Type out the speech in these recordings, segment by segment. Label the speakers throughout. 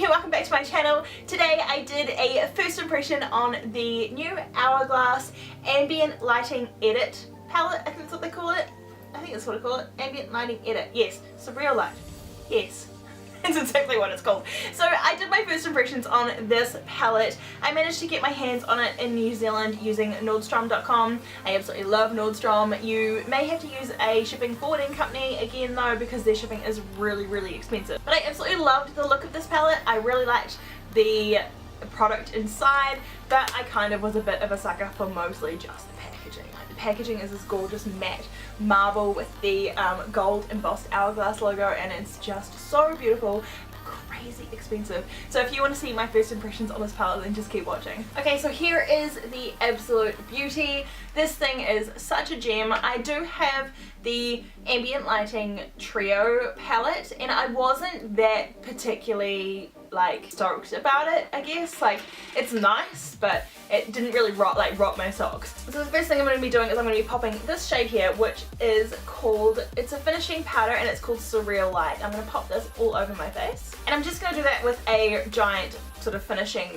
Speaker 1: here, welcome back to my channel. Today I did a first impression on the new Hourglass Ambient Lighting Edit palette. I think that's what they call it. I think that's what I call it. Ambient Lighting Edit. Yes. Surreal Light. Yes. That's exactly what it's called. So I did my first impressions on this palette. I managed to get my hands on it in New Zealand using Nordstrom.com. I absolutely love Nordstrom. You may have to use a shipping forwarding company again though, because their shipping is really expensive. But I absolutely loved the look of this palette. I really liked the product inside, but I kind of was a bit of a sucker for mostly just the packaging. Like, the packaging is this gorgeous matte marble with the gold embossed Hourglass logo, and it's just so beautiful, crazy expensive. So if you want to see my first impressions on this palette, then just keep watching. Okay, so here is the absolute beauty. This thing is such a gem. I do have the Ambient Lighting Trio palette, and I wasn't that particularly like stoked about it, I guess. Like, it's nice, but it didn't really rock my socks. So the first thing I'm going to be doing is I'm going to be popping this shade here, which is called, it's a finishing powder and it's called Surreal Light. I'm going to pop this all over my face, and I'm just going to do that with a giant sort of finishing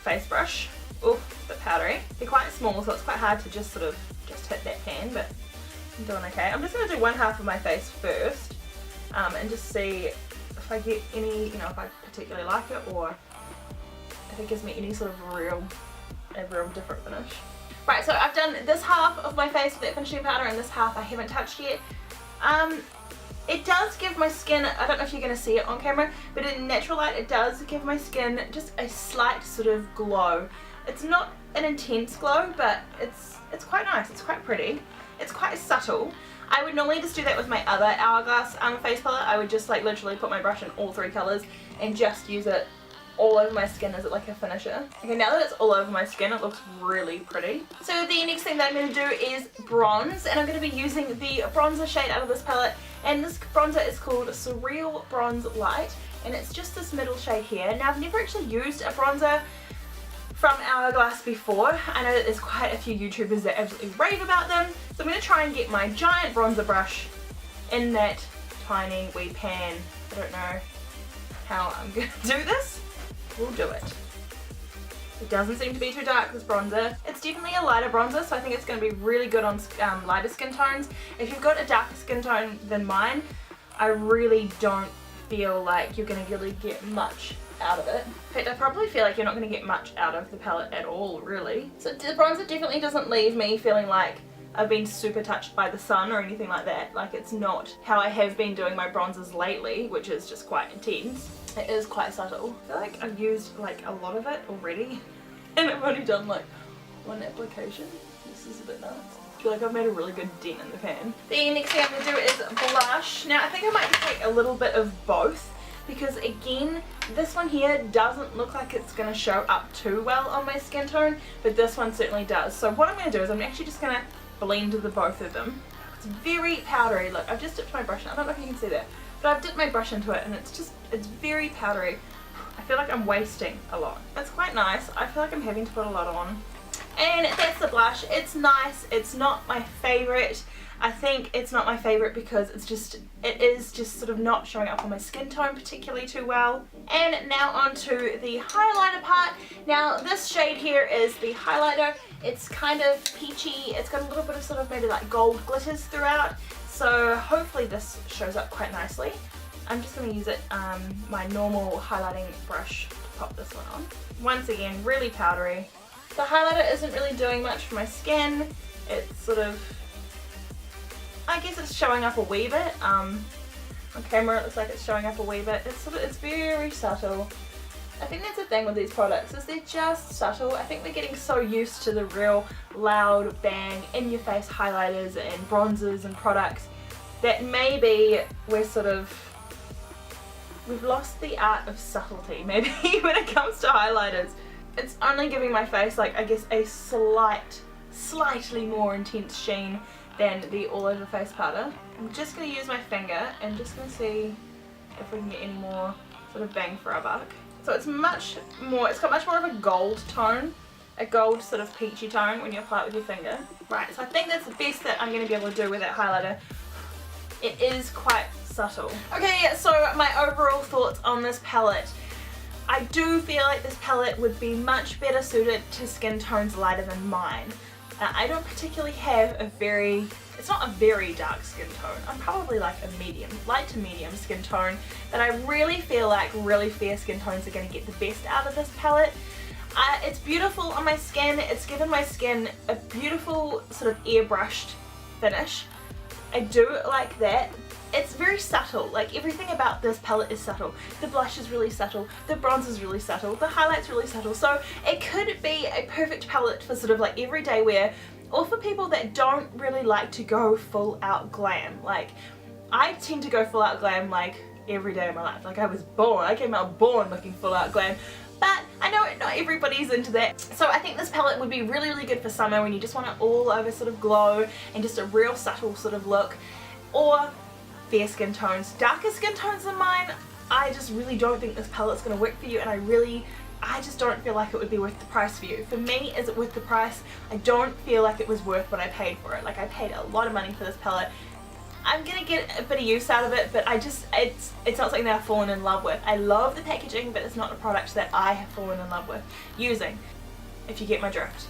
Speaker 1: face brush. Ooh, a bit powdery. They're quite small, so it's quite hard to just sort of hit that pan, but I'm doing okay. I'm just going to do one half of my face first, and just see if I get any, you know, if I particularly like it, or if it gives me any sort of a real different finish. Right, so I've done this half of my face with that finishing powder, and this half I haven't touched yet. It does give my skin, I don't know if you're going to see it on camera, but in natural light it does give my skin just a slight sort of glow. It's not an intense glow, but it's quite nice, it's quite pretty, it's quite subtle. I would normally just do that with my other Hourglass face palette. I would just like literally put my brush in all three colours and just use it all over my skin as like a finisher. Okay, now that it's all over my skin, it looks really pretty. So the next thing that I'm going to do is bronze, and I'm going to be using the bronzer shade out of this palette, and this bronzer is called Surreal Bronze Light, and it's just this middle shade here. Now, I've never actually used a bronzer from Hourglass before. I know that there's quite a few YouTubers that absolutely rave about them, so I'm going to try and get my giant bronzer brush in that tiny wee pan. I don't know how I'm going to do this. We'll do it. It doesn't seem to be too dark, this bronzer. It's definitely a lighter bronzer, so I think it's going to be really good on lighter skin tones. If you've got a darker skin tone than mine, I really don't feel like you're going to really get much out of it. In fact, I probably feel like you're not going to get much out of the palette at all, really. So the bronzer definitely doesn't leave me feeling like I've been super touched by the sun or anything like that. Like, it's not how I have been doing my bronzers lately, which is just quite intense. It is quite subtle. I feel like I've used like a lot of it already, and I've only done like one application. This is a bit nuts. I feel like I've made a really good dent in the pan. The next thing I'm going to do is blush. Now, I think I might just take a little bit of both, because again, this one here doesn't look like it's going to show up too well on my skin tone, but this one certainly does. So what I'm going to do is I'm actually just going to blend the both of them. It's very powdery. Look, I've just dipped my brush in. I don't know if you can see that, but I've dipped my brush into it, and it's very powdery. I feel like I'm wasting a lot. It's quite nice. I feel like I'm having to put a lot on. And that's the blush. It's nice. It's not my favourite. I think it's not my favourite because it is just sort of not showing up on my skin tone particularly too well. And now onto the highlighter part. Now, this shade here is the highlighter. It's kind of peachy. It's got a little bit of sort of maybe like gold glitters throughout. So hopefully this shows up quite nicely. I'm just going to use my normal highlighting brush to pop this one on. Once again, really powdery. The highlighter isn't really doing much for my skin. It's sort of, I guess it's showing up a wee bit. On camera it looks like it's showing up a wee bit. It's very subtle. I think that's the thing with these products, is they're just subtle. I think we're getting so used to the real loud, bang, in-your-face highlighters and bronzers and products that maybe we've lost the art of subtlety, maybe, when it comes to highlighters. It's only giving my face, like, I guess a slightly more intense sheen than the all over face powder. I'm just going to use my finger and just going to see if we can get any more sort of bang for our buck. So it's got much more of a gold tone, a gold sort of peachy tone when you apply it with your finger. Right, so I think that's the best that I'm going to be able to do with that highlighter. It is quite subtle. Okay, so my overall thoughts on this palette. I do feel like this palette would be much better suited to skin tones lighter than mine. I don't particularly have a very, it's not a very dark skin tone, I'm probably like a medium, light to medium skin tone, but I really feel like really fair skin tones are going to get the best out of this palette. It's beautiful on my skin, it's given my skin a beautiful sort of airbrushed finish. I do like that. It's very subtle, like everything about this palette is subtle. The blush is really subtle, the bronze is really subtle, the highlight's really subtle, so it could be a perfect palette for sort of like everyday wear, or for people that don't really like to go full out glam. Like, I tend to go full out glam like every day of my life. Like, I came out born looking full out glam. But I know not everybody's into that. So I think this palette would be really, really good for summer when you just want an all over sort of glow and just a real subtle sort of look. Or fair skin tones. Darker skin tones than mine, I just really don't think this palette's going to work for you, and I just don't feel like it would be worth the price for you. For me, is it worth the price? I don't feel like it was worth what I paid for it. Like, I paid a lot of money for this palette. I'm gonna get a bit of use out of it, but it's not something that I've fallen in love with. I love the packaging, but it's not a product that I have fallen in love with using, if you get my drift.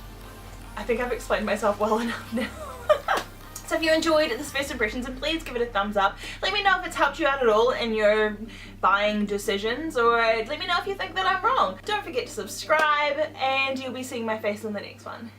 Speaker 1: I think I've explained myself well enough now. So if you enjoyed this first impressions, then please give it a thumbs up. Let me know if it's helped you out at all in your buying decisions, or let me know if you think that I'm wrong. Don't forget to subscribe, and you'll be seeing my face in the next one.